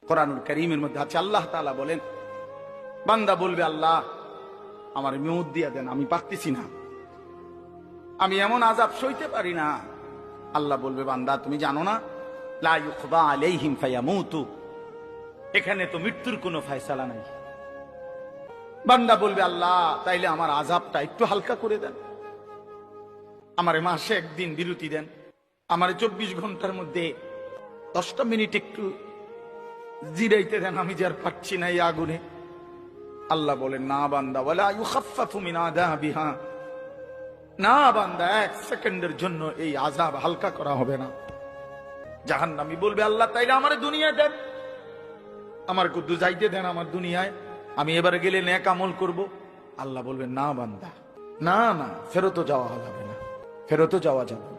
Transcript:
কোরআনুল কারীমের মধ্যে আছে, আল্লাহ তাআলা বলেন, বান্দা বলবে আল্লাহ আমার মউত দিয়া দেন, আমি পারতেছি না, আমি এমন আযাব সইতে পারি না। আল্লাহ বলবে বান্দা তুমি জানো না, লা ইউকদা আলাইহিম ফায়ামুতু, এখানে তো মৃত্যুর কোনো ফয়সালা নাই। বান্দা বলবে আল্লাহ তাইলে আমার আযাবটা একটু হালকা করে দেন, আমারে মাসে একদিন বিরতি দেন, আমারে 24 ঘন্টার মধ্যে 10টা মিনিট একটু জিরাইতে দেন, আমি যে আর পারছি না এই আগুনে। আল্লাহ বলেন না বান্দা, ওয়ালা ইউখাফফাফু মিন আযাবিহা, না বান্দা এক সেকেন্ডের জন্য এই আযাব হালকা করা হবে না। জাহান্নামী বলবে আল্লাহ তাইলে আমারে দুনিয়ায় দেন, আমার কুদ্দু যাইতে দেন আমার দুনিয়ায়, আমি এবারে গেলে নেক আমল করব। আল্লাহ বলবেন না বান্দা, না না, ফেরত যাওয়া যাবে না, ফেরত যাওয়া যাবে।